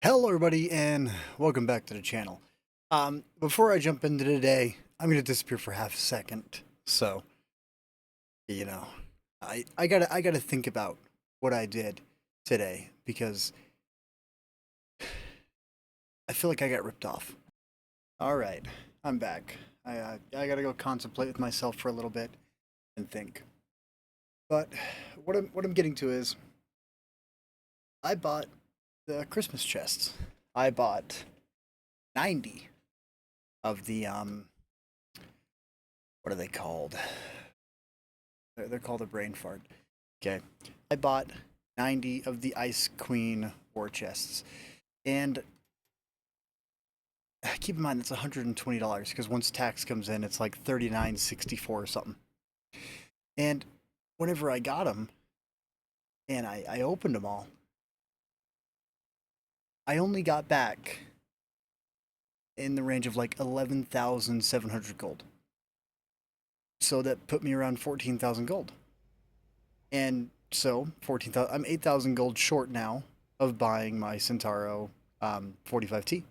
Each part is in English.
Hello everybody and welcome back to the channel. Before I jump into today, I'm gonna disappear for half a second. So, you know, I gotta think about what I did today because I feel like I got ripped off. Alright, I'm back. I gotta go contemplate with myself for a little bit and think. But what I'm getting to is I bought the Christmas chests. I bought 90 of the what are they called? They're called a brain fart. Okay. I bought 90 of the Ice Queen war chests. And keep in mind that's $120 because once tax comes in it's like $39.64 or something. And whenever I got them and I opened them all, I only got back in the range of like 11,700 gold. So that put me around 14,000 gold. And so 14,000, I'm 8,000 gold short now of buying my Centauro 45T.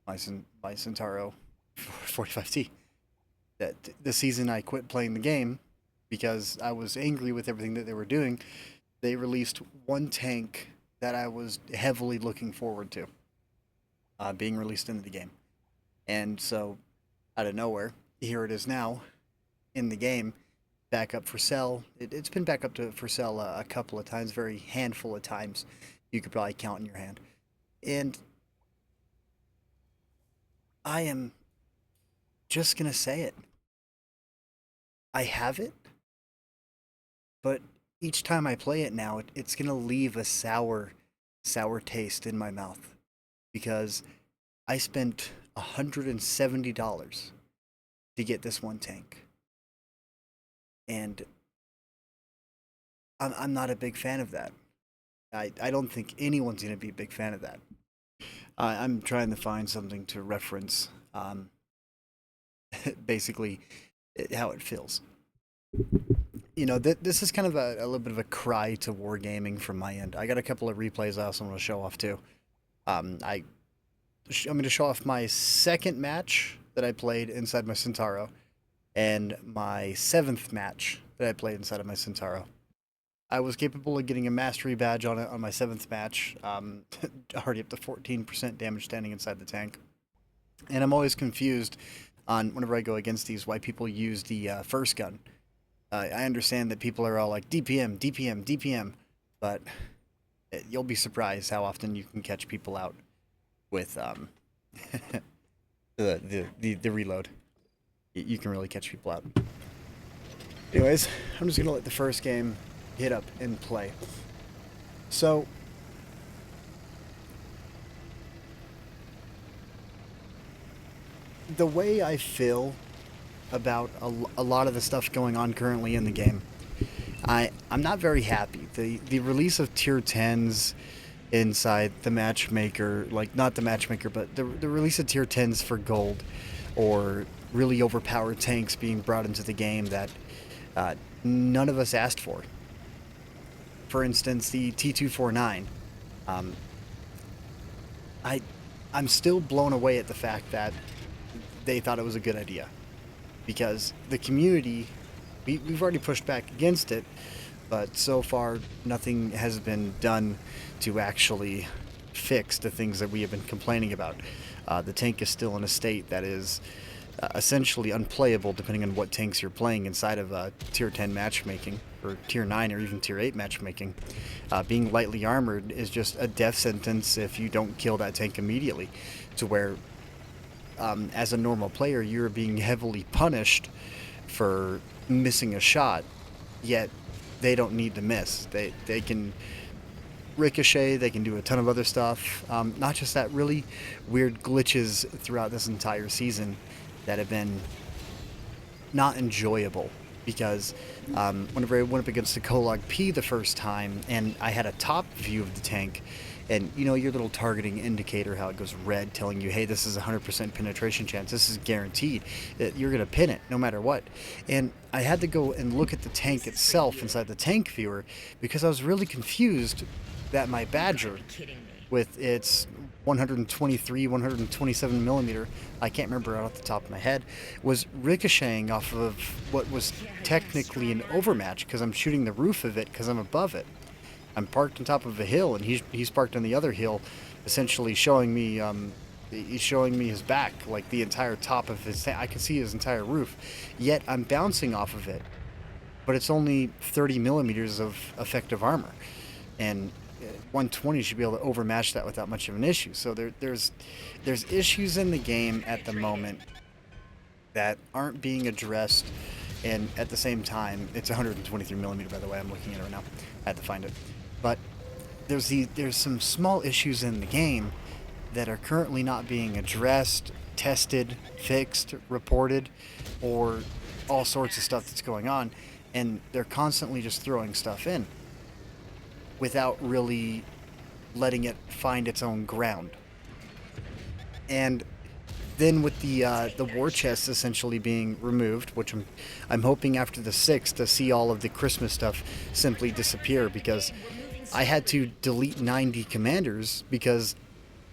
My Centauro 45T. That the season I quit playing the game because I was angry with everything that they were doing, they released one tank that I was heavily looking forward to being released into the game. And so, out of nowhere, here it is now in the game, back up for sale. It's been back up to for sale a couple of times, very handful of times. You could probably count in your hand. And I am just gonna say it. I have it, but each time I play it now, it's gonna leave a sour taste in my mouth because I spent $170 to get this one tank, and I'm not a big fan of that. I don't think anyone's gonna be a big fan of that. I'm trying to find something to reference, basically, how it feels. This is kind of a little bit of a cry to wargaming from my end. I got a couple of replays I also want to show off too. I'm going to show off my second match that I played inside my Centauro and my seventh match that I played inside of my Centauro. I was capable of getting a mastery badge on it on my seventh match, already up to 14% damage standing inside the tank. And I'm always confused on whenever I go against these why people use the first gun. I understand that people are all like DPM, DPM, DPM, but you'll be surprised how often you can catch people out with the reload. You can really catch people out. Anyways, I'm just gonna let the first game hit up and play. So the way I feel about a lot of the stuff going on currently in the game, I'm not very happy. The release of tier 10s inside the matchmaker, like not the matchmaker, but the release of tier 10s for gold, or really overpowered tanks being brought into the game that none of us asked for. For instance, the T249. Um, I'm still blown away at the fact that they thought it was a good idea, because the community, we've already pushed back against it, but so far nothing has been done to actually fix the things that we have been complaining about. The tank is still in a state that is essentially unplayable depending on what tanks you're playing inside of tier 10 matchmaking, or tier 9 or even tier 8 matchmaking. Being lightly armored is just a death sentence if you don't kill that tank immediately, to where as a normal player you're being heavily punished for missing a shot, yet they don't need to miss. They can ricochet, they can do a ton of other stuff. Not just that, really weird glitches throughout this entire season that have been not enjoyable, because whenever I went up against the Colag P the first time and I had a top view of the tank, and you know your little targeting indicator, how it goes red telling you, hey, this is a 100% penetration chance, this is guaranteed that you're going to pin it no matter what. And I had to go and look at the tank itself inside the tank viewer because I was really confused that my Badger, with its 123, 127 millimeter, I can't remember off the top of my head, was ricocheting off of what was technically an overmatch because I'm shooting the roof of it because I'm above it. I'm parked on top of a hill, and he's parked on the other hill, essentially showing me he's showing me his back, like the entire top of his. I can see his entire roof, yet I'm bouncing off of it, but it's only 30 millimeters of effective armor, and 120 should be able to overmatch that without much of an issue. So there's issues in the game at the moment that aren't being addressed, and at the same time, it's 123 millimeter, by the way. I'm looking at it right now. I had to find it, but there's some small issues in the game that are currently not being addressed, tested, fixed, reported, or all sorts of stuff that's going on, and they're constantly just throwing stuff in without really letting it find its own ground. And then with the war chest essentially being removed, which I'm hoping after the 6th to see all of the Christmas stuff simply disappear, because I had to delete 90 commanders because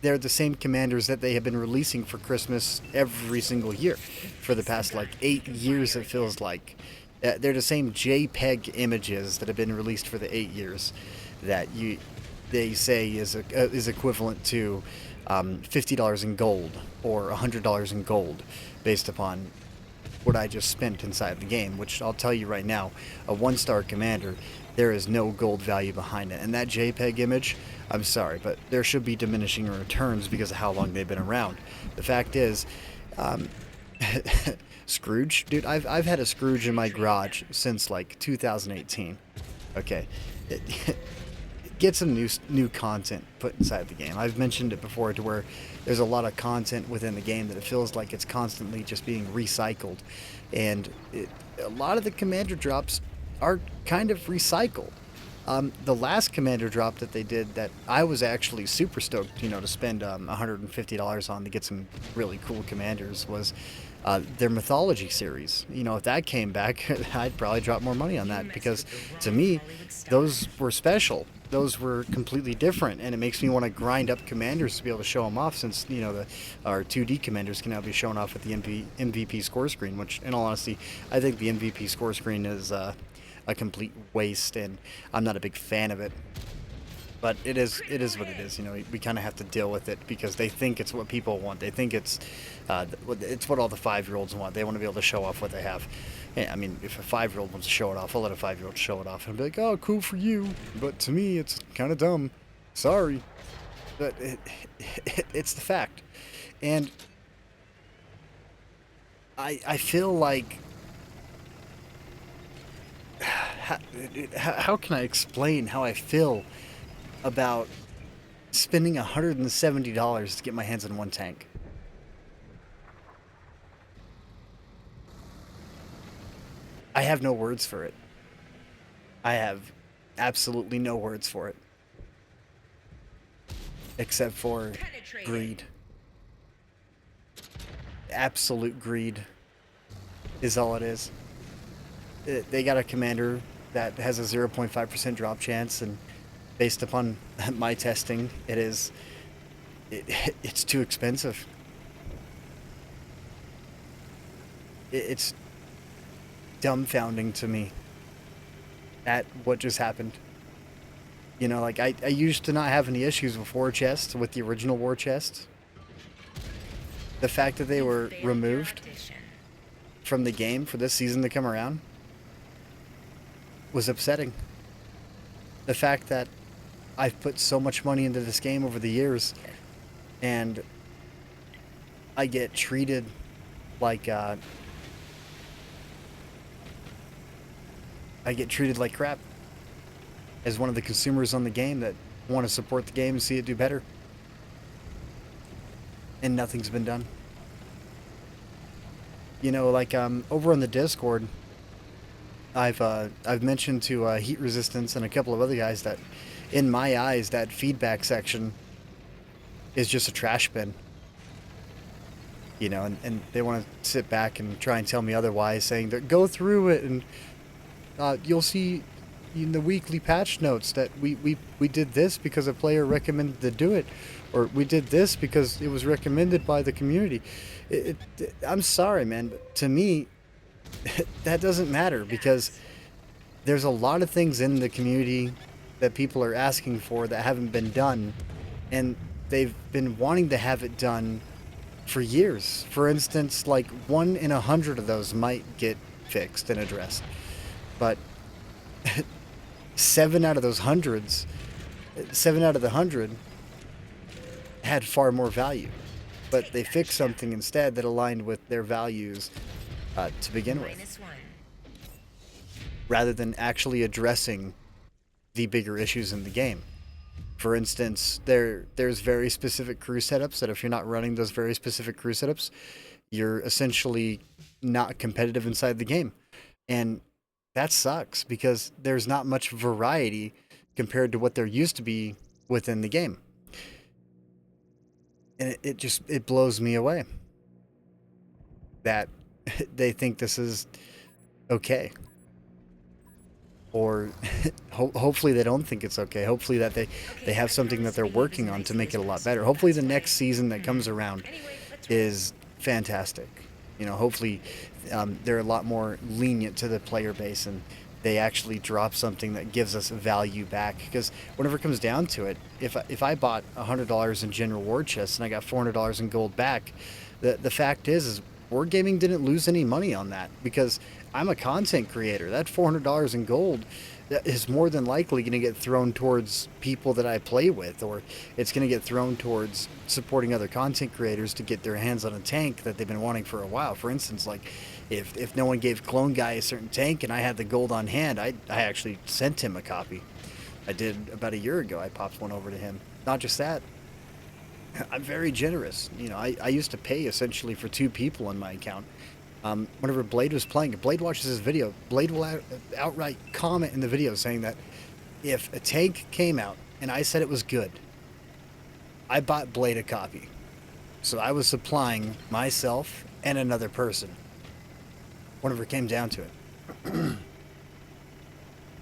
they're the same commanders that they have been releasing for Christmas every single year for the past like 8 years. It feels like they're the same JPEG images that have been released for the 8 years that they say is equivalent to $50 in gold or $100 in gold based upon what I just spent inside the game, which I'll tell you right now, a 1-star commander, there is no gold value behind it. And that JPEG image, I'm sorry, but there should be diminishing returns because of how long they've been around. The fact is, Scrooge, dude, I've had a Scrooge in my garage since like 2018. Okay, get some new content put inside the game. I've mentioned it before, to where there's a lot of content within the game that it feels like it's constantly just being recycled, and a lot of the commander drops are kind of recycled. The last commander drop that they did that I was actually super stoked, to spend $150 on to get some really cool commanders was their mythology series. If that came back, I'd probably drop more money on that, because to me, those were special. Those were completely different, and it makes me want to grind up commanders to be able to show them off, since our 2D commanders can now be shown off at the MVP score screen, which, in all honesty, I think the MVP score screen is a complete waste, and I'm not a big fan of it. But it is what it is. We kind of have to deal with it because they think it's what people want. They think it's what all the 5-year-olds want. They want to be able to show off what they have. Yeah, I mean, if a 5-year-old wants to show it off, I'll let a 5-year-old show it off and be like, "Oh, cool for you," but to me, it's kind of dumb. Sorry, but it's the fact, and I feel like how can I explain how I feel about spending $170 to get my hands on one tank? I have no words for it. I have absolutely no words for it, except for greed. Absolute greed is all it is. They got a commander that has a 0.5% drop chance, and based upon my testing, it's too expensive. It's dumbfounding to me at what just happened. Like I used to not have any issues with war chests, with the original war chests. The fact that they were removed from the game for this season to come around was upsetting. The fact that I've put so much money into this game over the years, and I get treated like crap as one of the consumers on the game that want to support the game and see it do better, and nothing's been done. Over on the Discord, I've mentioned to Heat Resistance and a couple of other guys that, in my eyes, that feedback section is just a trash bin. And they want to sit back and try and tell me otherwise, saying that go through it and you'll see in the weekly patch notes that we did this because a player recommended to do it, or we did this because it was recommended by the community. I'm sorry, man, but to me, that doesn't matter because there's a lot of things in the community that people are asking for that haven't been done, and they've been wanting to have it done for years. For instance, like 1 in 100 of those might get fixed and addressed, but 7 out of the 100 had far more value. But they fixed something instead that aligned with their values to begin with, rather than actually addressing the bigger issues in the game. For instance, there's very specific crew setups that if you're not running those very specific crew setups, you're essentially not competitive inside the game. And that sucks because there's not much variety compared to what there used to be within the game. And it blows me away that they think this is okay. Or hopefully they don't think it's okay. Hopefully that they have something that they're working on to make it a lot better. Hopefully the next season that comes around is fantastic. You know, hopefully they're a lot more lenient to the player base and they actually drop something that gives us value back. Because whenever it comes down to it, if I bought $100 in general war chests and I got $400 in gold back, the fact is Wargaming didn't lose any money on that because I'm a content creator. That $400 in gold is more than likely going to get thrown towards people that I play with, or it's going to get thrown towards supporting other content creators to get their hands on a tank that they've been wanting for a while. For instance, like if no one gave Clone Guy a certain tank and I had the gold on hand, I actually sent him a copy. I did about a year ago. I popped one over to him. Not just that, I'm very generous. You know, I used to pay essentially for 2 people on my account. Whenever Blade was playing, if Blade watches this video, Blade will outright comment in the video saying that if a tank came out and I said it was good, I bought Blade a copy. So I was supplying myself and another person whenever it came down to it.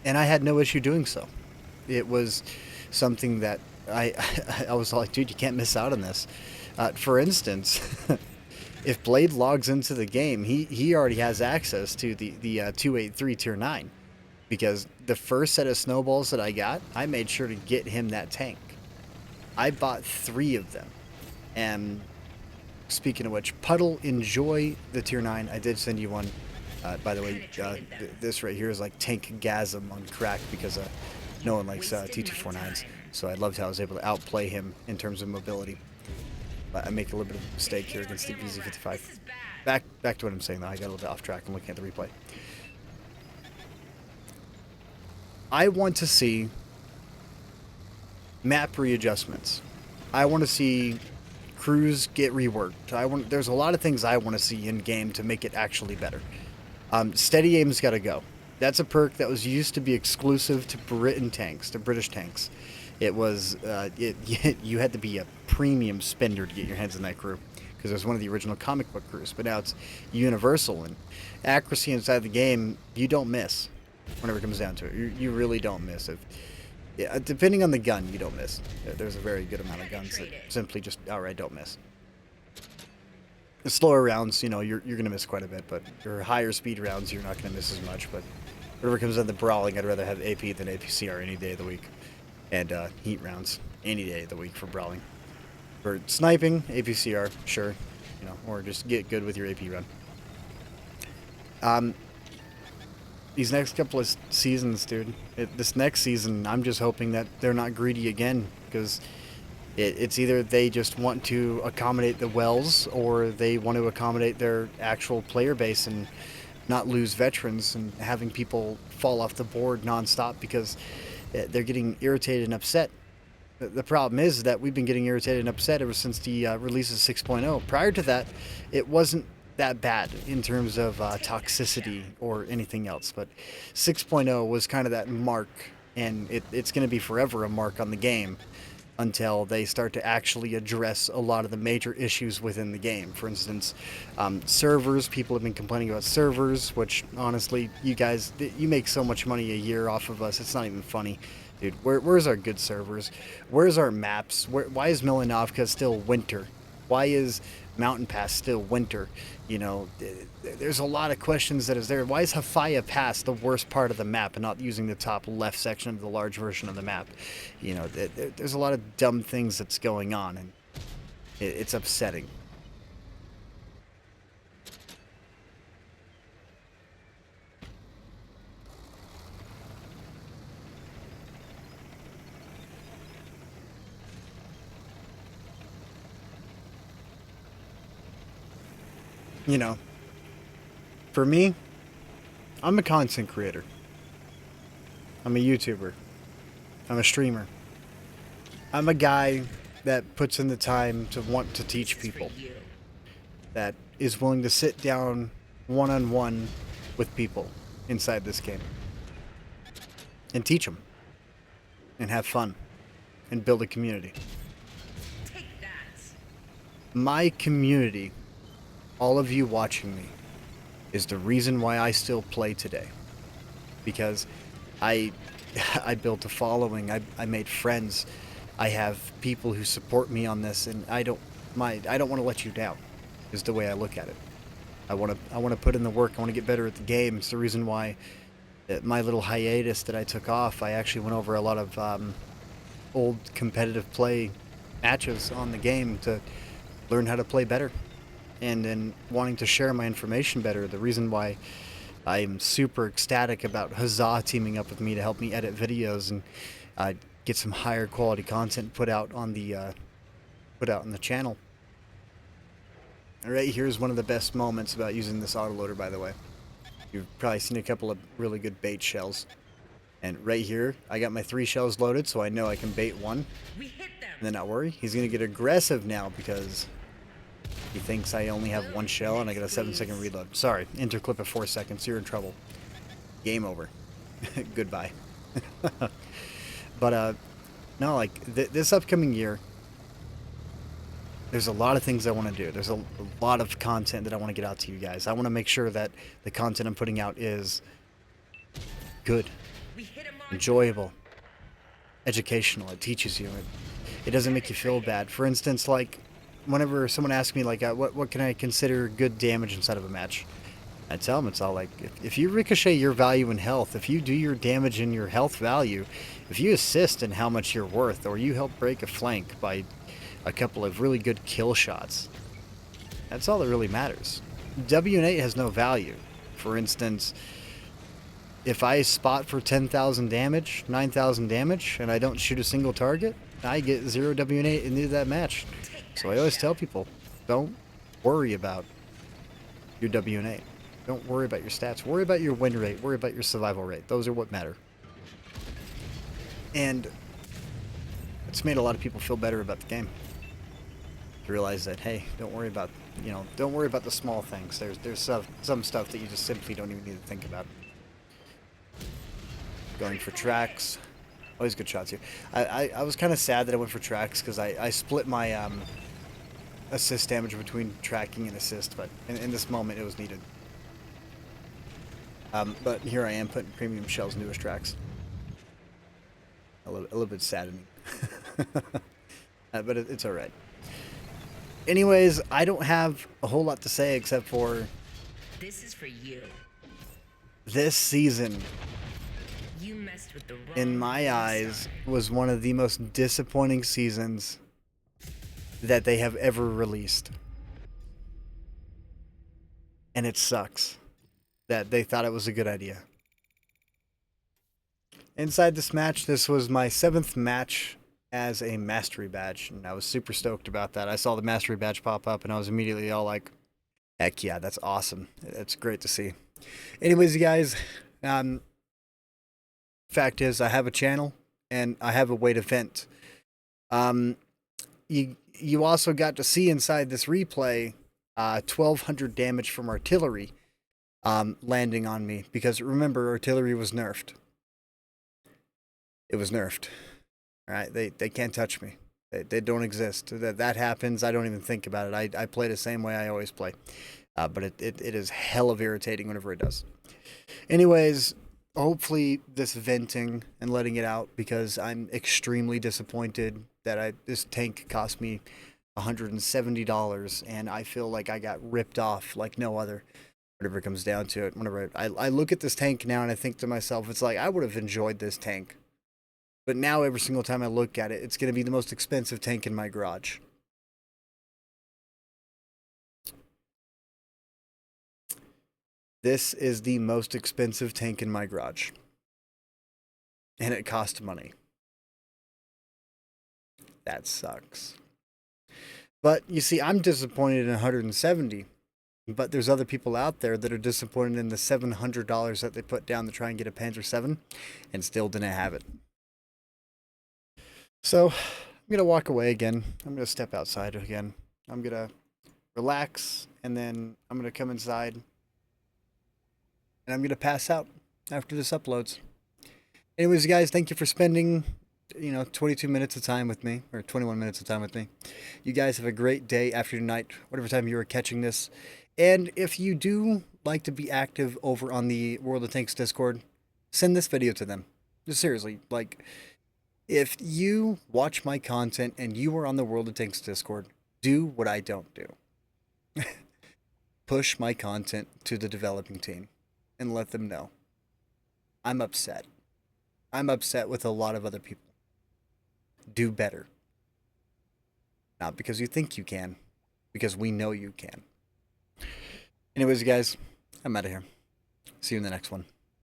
And I had no issue doing so. It was something that I was like, dude, you can't miss out on this. For instance, if Blade logs into the game, he already has access to the 283 tier 9, because the first set of snowballs that I got, I made sure to get him that tank. I bought 3 of them. And speaking of which, Puddle, enjoy the tier 9. I did send you one. By the way, this right here is like Tankgasm on crack because no one likes T249s. So I loved how I was able to outplay him in terms of mobility. But I make a little bit of a mistake here against the BZ55. Back to what I'm saying though. I got a little bit off track. I'm looking at the replay. I want to see map readjustments. I want to see crews get reworked. There's a lot of things I want to see in game to make it actually better. Steady aim's got to go. That's a perk that was used to be exclusive to British tanks. It was you had to be a premium spender to get your hands on that crew because it was one of the original comic book crews. But now it's universal, and accuracy inside the game, you don't miss whenever it comes down to it. You really don't miss. Depending on the gun, you don't miss. There's a very good amount of guns that simply just outright don't miss. The slower rounds, you know, you're going to miss quite a bit, but your higher speed rounds, you're not going to miss as much. But whenever it comes down to brawling, I'd rather have AP than APCR any day of the week. And heat rounds any day of the week for brawling. For sniping, APCR, sure, you know, or just get good with your AP run. These next couple of seasons, dude, this next season, I'm just hoping that they're not greedy again, because it's either they just want to accommodate the wells, or they want to accommodate their actual player base and not lose veterans and having people fall off the board nonstop because they're getting irritated and upset. The problem is that we've been getting irritated and upset ever since the release of 6.0. Prior to that, it wasn't that bad in terms of toxicity or anything else, but 6.0 was kind of that mark, and it's going to be forever a mark on the game until they start to actually address a lot of the major issues within the game. For instance, servers. People have been complaining about servers, which honestly, you guys, you make so much money a year off of us. It's not even funny. Dude, where's our good servers? Where's our maps? Why is Milanovka still winter? Why is Mountain Pass still winter? You know, there's a lot of questions that is there. Why is Hafaya Pass the worst part of the map and not using the top left section of the large version of the map? You know, there's a lot of dumb things that's going on, and it's upsetting. You know, for me, I'm a content creator. I'm a YouTuber. I'm a streamer. I'm a guy that puts in the time to want to teach people. That is willing to sit down one-on-one with people inside this game. And teach them. And have fun. And build a community. My community, all of you watching me, is the reason why I still play today. Because I built a following, I made friends, I have people who support me on this, and I don't want to let you down, is the way I look at it. I want to put in the work, I want to get better at the game. It's the reason why my little hiatus that I took off, I actually went over a lot of old competitive play matches on the game to learn how to play better. And then wanting to share my information better. The reason why I'm super ecstatic about Huzzah teaming up with me to help me edit videos and get some higher quality content put out on the channel. Right here is one of the best moments about using this autoloader, by the way. You've probably seen a couple of really good bait shells. And right here, I got my 3 shells loaded, so I know I can bait one. And then not worry, he's going to get aggressive now because he thinks I only have 1 shell and I got a 7-second reload. Sorry, interclip at 4 seconds. You're in trouble. Game over. Goodbye. But, no, like, this upcoming year, there's a lot of things I want to do. There's a lot of content that I want to get out to you guys. I want to make sure that the content I'm putting out is good, enjoyable, educational. It teaches you. It doesn't make you feel bad. For instance, like, whenever someone asks me, like, what can I consider good damage inside of a match? I tell them it's all like, if you ricochet your value in health, if you do your damage in your health value, if you assist in how much you're worth, or you help break a flank by a couple of really good kill shots, that's all that really matters. W8 has no value. For instance, if I spot for 10,000 damage, 9,000 damage, and I don't shoot a single target, I get 0 W8 into that match. So I always tell people, don't worry about your W8. Don't worry about your stats. Worry about your win rate. Worry about your survival rate. Those are what matter. And it's made a lot of people feel better about the game. To realize that, hey, don't worry about, don't worry about the small things. There's some stuff that you just simply don't even need to think about. Going for tracks. Always good shots here. I was kind of sad that I went for tracks because I split my assist damage between tracking and assist, but in this moment it was needed. But here I am putting premium shells into his tracks. A little bit saddening. But it's alright. Anyways, I don't have a whole lot to say except for this is for you. This season, You messed with the wrong in my eyes, was one of the most disappointing seasons that they have ever released. And it sucks that they thought it was a good idea. Inside this match, this was my 7th match as a mastery badge, and I was super stoked about that. I saw the mastery badge pop up, and I was immediately all like, heck yeah, that's awesome. It's great to see. Anyways, you guys, fact is, I have a channel, and I have a way to vent. You also got to see inside this replay 1,200 damage from artillery landing on me, because remember, artillery was nerfed. It was nerfed. All right, they can't touch me. They don't exist. That happens. I don't even think about it. I play the same way I always play. But it is hell of irritating whenever it does. Anyways, hopefully this venting and letting it out, because I'm extremely disappointed that this tank cost me $170 and I feel like I got ripped off like no other. Whenever it comes down to it, whenever I look at this tank now and I think to myself, it's like I would have enjoyed this tank. But now every single time I look at it, it's going to be the most expensive tank in my garage. This is the most expensive tank in my garage. And it cost money. That sucks. But you see, I'm disappointed in 170. But there's other people out there that are disappointed in the $700 that they put down to try and get a Panzer 7 and still didn't have it. So I'm going to walk away again. I'm going to step outside again. I'm going to relax, and then I'm going to come inside and I'm going to pass out after this uploads. Anyways, guys, thank you for spending 22 minutes of time with me, or 21 minutes of time with me. You guys have a great day, afternoon, night, whatever time you are catching this. And if you do like to be active over on the World of Tanks Discord, send this video to them. Just seriously, like, if you watch my content and you are on the World of Tanks Discord, do what I don't do. Push my content to the developing team and let them know. I'm upset. I'm upset with a lot of other people. Do better. Not because you think you can, because we know you can. Anyways, guys, I'm out of here. See you in the next one.